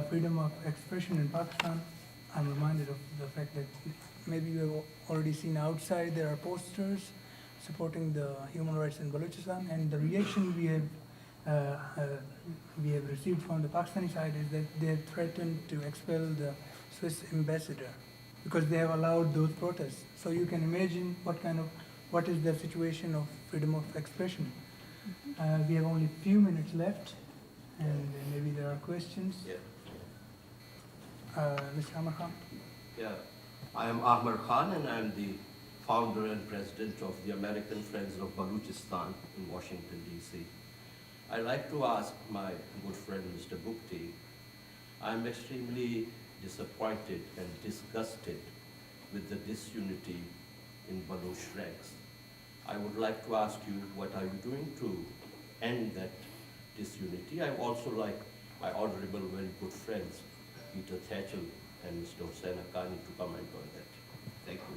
freedom of expression in Pakistan, I'm reminded of the fact that maybe you have already seen outside there are posters supporting the human rights in Balochistan, and the reaction we have received from the Pakistani side is that they have threatened to expel the Swiss ambassador because they have allowed those protests. So you can imagine what is the situation of freedom of expression. We have only a few minutes left, and maybe there are questions. Yeah. Mr. Amar Khan. Yeah, I am Ahmar Khan, and I am the founder and president of the American Friends of Balochistan in Washington, D.C. I'd like to ask my good friend, Mr. Bukti, I'm extremely disappointed and disgusted with the disunity in Baloch ranks. I would like to ask you, what are you doing to end that disunity? I also like my honorable, very good friends, Peter Thatchell and Mr. Hossein Haqqani, to comment on that. Thank you.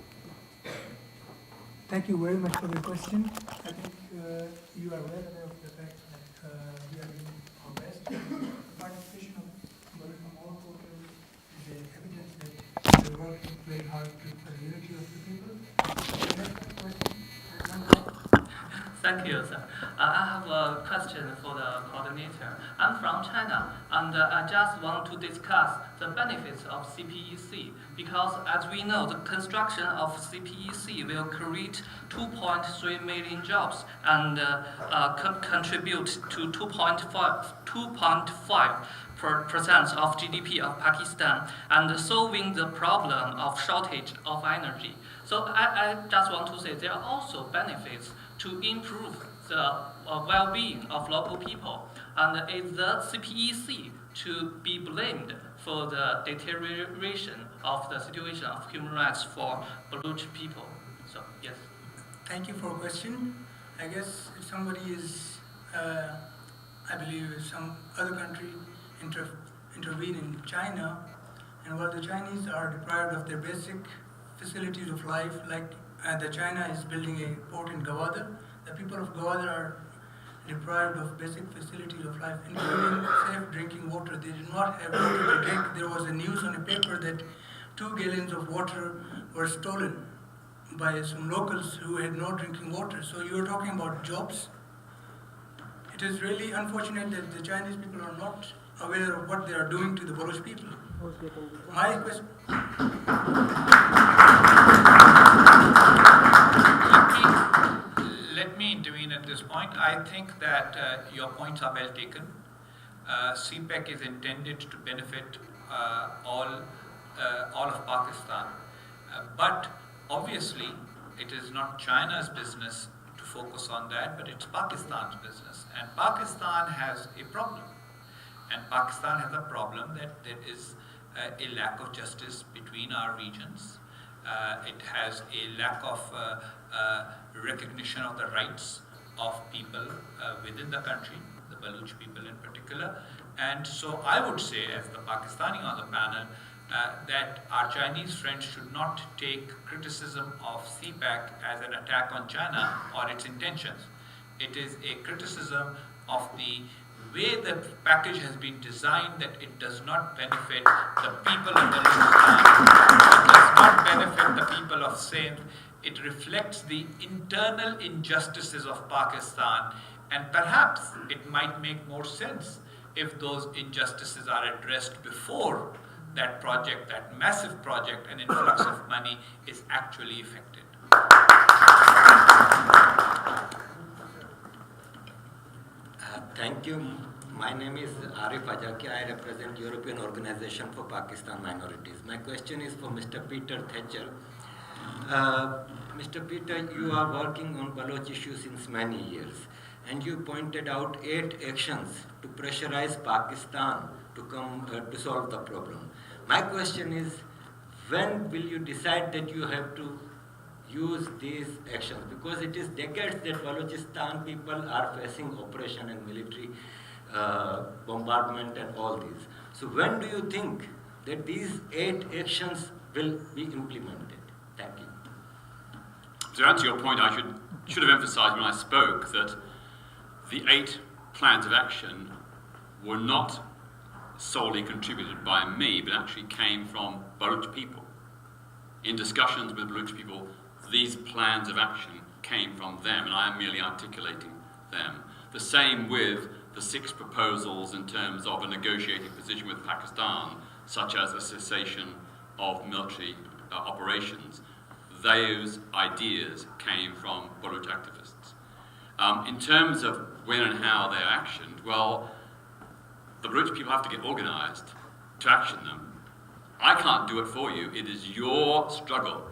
Thank you very much for the question. I think you are well aware of the fact that we are doing our best. The participation of people from all quarters is evidence that we are working very hard for the unity of the people. Next question. Thank you, sir. I have a question for the coordinator. I'm from China, and I just want to discuss the benefits of CPEC, because as we know, the construction of CPEC will create 2.3 million jobs and contribute to 2.5% of GDP of Pakistan, and solving the problem of shortage of energy. So I just want to say there are also benefits to improve the well-being of local people. And is the CPEC to be blamed for the deterioration of the situation of human rights for Baloch people? So, yes. Thank you for a question. I guess if somebody is, I believe if some other country intervene in China, and while the Chinese are deprived of their basic facilities of life, like the China is building a port in Gwadar, the people of Gwadar are deprived of basic facilities of life, including safe drinking water. They do not have water to drink. There was a news on a paper that 2 gallons of water were stolen by some locals who had no drinking water. So you're talking about jobs. It is really unfortunate that the Chinese people are not aware of what they are doing to the Baloch people. My question. Let me intervene at this point. I think that your points are well taken. CPEC is intended to benefit all of Pakistan. But obviously, it is not China's business to focus on that, but it's Pakistan's business. And Pakistan has a problem. And Pakistan has a problem that there is a lack of justice between our regions. It has a lack of recognition of the rights of people within the country, the Baloch people in particular. And so I would say, as the Pakistani on the panel, that our Chinese friends should not take criticism of CPEC as an attack on China or its intentions. It is a criticism of the way the package has been designed, that it does not benefit the people of Balochistan, it does not benefit the people of Sindh. It reflects the internal injustices of Pakistan, and perhaps it might make more sense if those injustices are addressed before that project, that massive project and influx of money is actually effected. Thank you. My name is Arif Ajaki. I represent European Organization for Pakistan Minorities. My question is for Mr. Peter Thatcher. Mr. Peter, you are working on Baloch issues since many years, and you pointed out 8 actions to pressurize Pakistan to solve the problem. My question is, when will you decide that you have to use these actions? Because it is decades that Balochistan people are facing oppression and military bombardment and all these. So when do you think that these 8 actions will be implemented? Thank you. To answer your point, I should have emphasised when I spoke that the 8 plans of action were not solely contributed by me, but actually came from Baluch people. In discussions with Baluch people, these plans of action came from them, and I am merely articulating them. The same with the 6 proposals in terms of a negotiating position with Pakistan, such as a cessation of military operations. Those ideas came from Baluch activists. In terms of when and how they are actioned, well, the Baluch people have to get organized to action them. I can't do it for you. It is your struggle.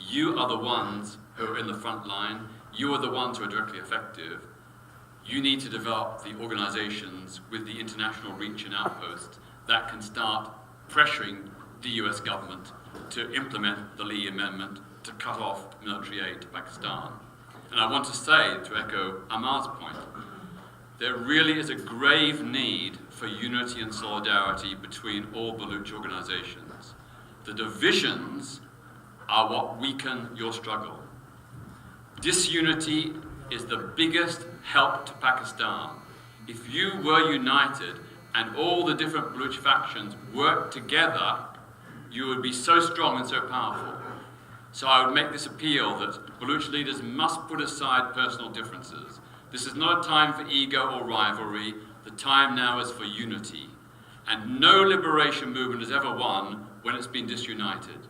You are the ones who are in the front line. You are the ones who are directly effective. You need to develop the organizations with the international reach and outposts that can start pressuring the US government to implement the Lee Amendment to cut off military aid to Pakistan. And I want to say, to echo Amar's point, there really is a grave need for unity and solidarity between all Baluch organizations. The divisions are what weaken your struggle. Disunity is the biggest help to Pakistan. If you were united and all the different Baluch factions worked together, you would be so strong and so powerful. So I would make this appeal that Baluch leaders must put aside personal differences. This is not a time for ego or rivalry. The time now is for unity. And no liberation movement has ever won when it's been disunited.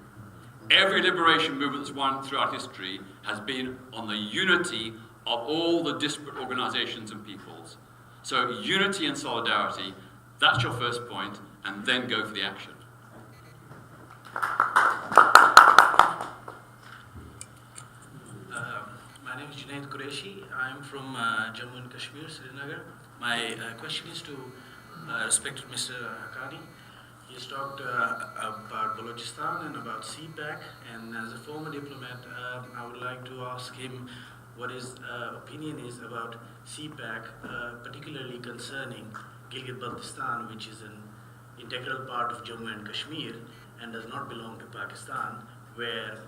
Every liberation movement that's won throughout history has been on the unity of all the disparate organizations and peoples. So unity and solidarity, that's your first point, and then go for the action. My name is Junaid Qureshi. I'm from Jammu and Kashmir, Srinagar. My question is to respected Mr. Haqqani. He's talked about Balochistan and about CPAC, and as a former diplomat, I would like to ask him what his opinion is about CPAC, particularly concerning Gilgit-Baltistan, which is an integral part of Jammu and Kashmir and does not belong to Pakistan, where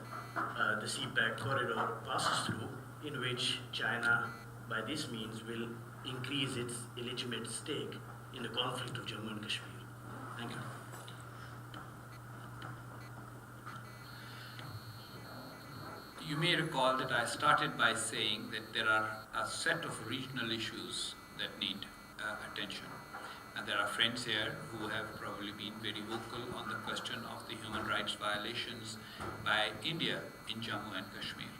the CPAC corridor passes through, in which China, by this means, will increase its illegitimate stake in the conflict of Jammu and Kashmir. Thank you. You may recall that I started by saying that there are a set of regional issues that need attention. And there are friends here who have probably been very vocal on the question of the human rights violations by India in Jammu and Kashmir.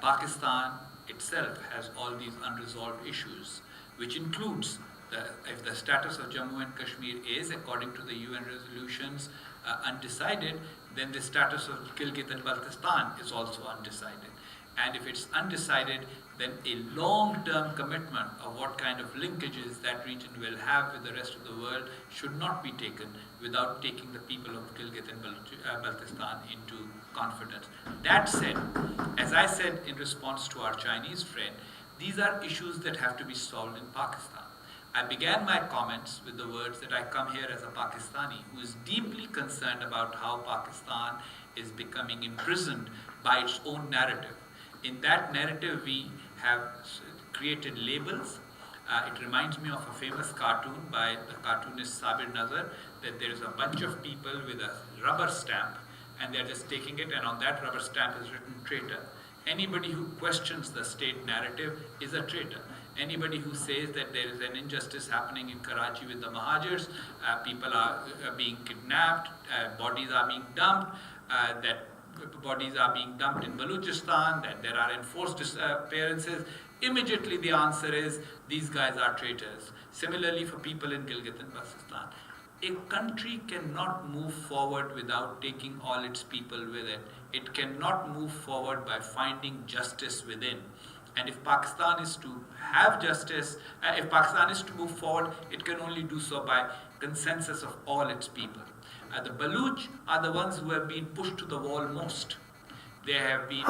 Pakistan itself has all these unresolved issues, which includes if the status of Jammu and Kashmir is, according to the UN resolutions, undecided, then the status of Gilgit and Baltistan is also undecided. And if it's undecided, then a long-term commitment of what kind of linkages that region will have with the rest of the world should not be taken without taking the people of Gilgit and Baltistan into confidence. That said, as I said in response to our Chinese friend, these are issues that have to be solved in Pakistan. I began my comments with the words that I come here as a Pakistani who is deeply concerned about how Pakistan is becoming imprisoned by its own narrative. In that narrative, we have created labels. It reminds me of a famous cartoon by the cartoonist Sabir Nazar, that there is a bunch of people with a rubber stamp, and they're just taking it, and on that rubber stamp is written traitor. Anybody who questions the state narrative is a traitor. Anybody who says that there is an injustice happening in Karachi with the Mahajirs, people are being kidnapped, bodies are being dumped, that bodies are being dumped in Balochistan, that there are enforced disappearances, immediately the answer is these guys are traitors. Similarly for people in Gilgit and Baltistan. A country cannot move forward without taking all its people with it. It cannot move forward by finding justice within. And if Pakistan is to have justice, if Pakistan is to move forward, it can only do so by consensus of all its people. The Baluch are the ones who have been pushed to the wall most. They have been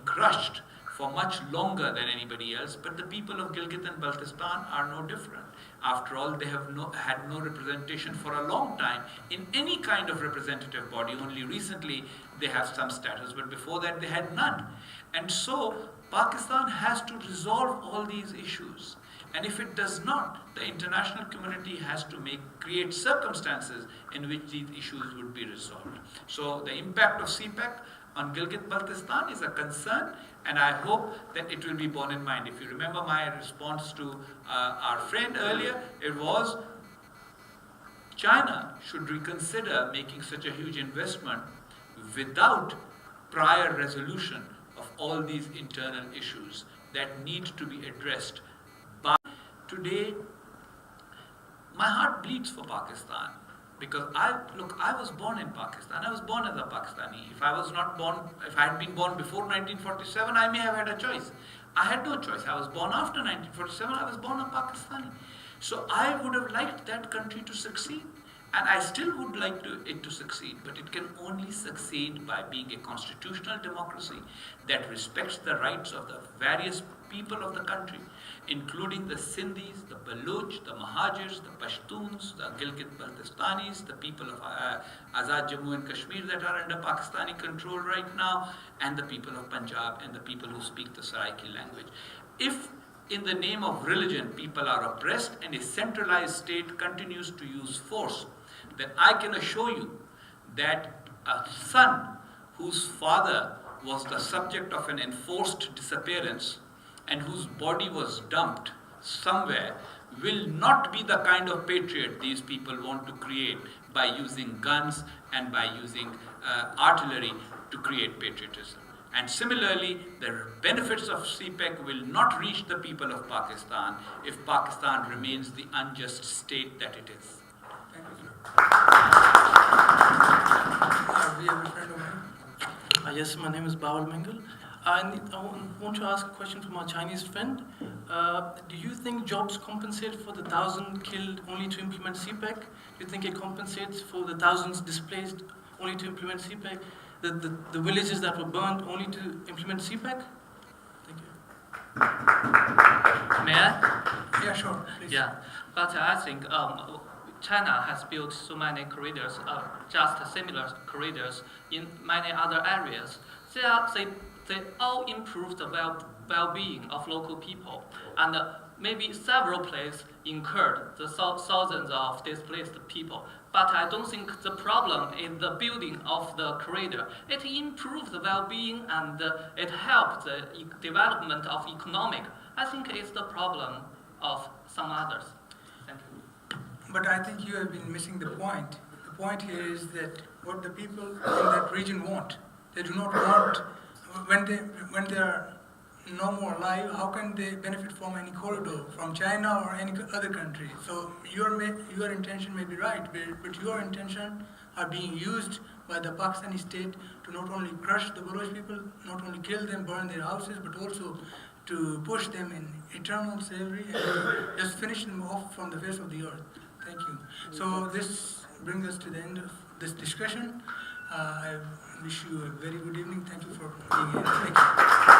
crushed for much longer than anybody else, but the people of Gilgit and Baltistan are no different. After all, they have had no representation for a long time in any kind of representative body. Only recently they have some status, but before that they had none. And so Pakistan has to resolve all these issues. And if it does not, the international community has to create circumstances in which these issues would be resolved. So the impact of CPEC on Gilgit-Baltistan is a concern, and I hope that it will be borne in mind. If you remember my response to our friend earlier, it was China should reconsider making such a huge investment without prior resolution of all these internal issues that need to be addressed. But today, my heart bleeds for Pakistan, because I was born in Pakistan. I was born as a Pakistani. If I had been born before 1947, I may have had a choice. I had no choice. I was born after 1947. I was born a Pakistani. So I would have liked that country to succeed. And I still would like it to succeed, but it can only succeed by being a constitutional democracy that respects the rights of the various people of the country, including the Sindhis, the Baloch, the Mahajirs, the Pashtuns, the Gilgit-Baltistanis, the people of Azad Jammu and Kashmir that are under Pakistani control right now, and the people of Punjab and the people who speak the Saraiki language. If in the name of religion people are oppressed and a centralized state continues to use force, then I can assure you that a son whose father was the subject of an enforced disappearance and whose body was dumped somewhere will not be the kind of patriot these people want to create by using guns and by using artillery to create patriotism. And similarly, the benefits of CPEC will not reach the people of Pakistan if Pakistan remains the unjust state that it is. Thank you, sir. We have a friend over here. Yes, my name is Bawal Mengal. I want to ask a question from our Chinese friend. Do you think jobs compensate for the 1,000 killed only to implement CPEC? Do you think it compensates for the thousands displaced only to implement CPEC? The villages that were burned only to implement CPEC? Thank you. May I? Yeah, sure. Please. Yeah, but I think China has built so many corridors, just similar corridors in many other areas. They all improve the well-being of local people, and maybe several places incurred the thousands of displaced people. But I don't think the problem is the building of the corridor. It improves the well-being and it helps the development of economic. I think it's the problem of some others. Thank you. But I think you have been missing the point. The point here is that what the people in that region want. They do not want, when they are no more alive, how can they benefit from any corridor from China or any other country? So your intention may be right, but your intention are being used by the Pakistani state to not only crush the Baloch people, not only kill them, burn their houses, but also to push them in eternal slavery and just finish them off from the face of the earth. Thank you. So this brings us to the end of this discussion. I wish you a very good evening. Thank you for being here. Thank you.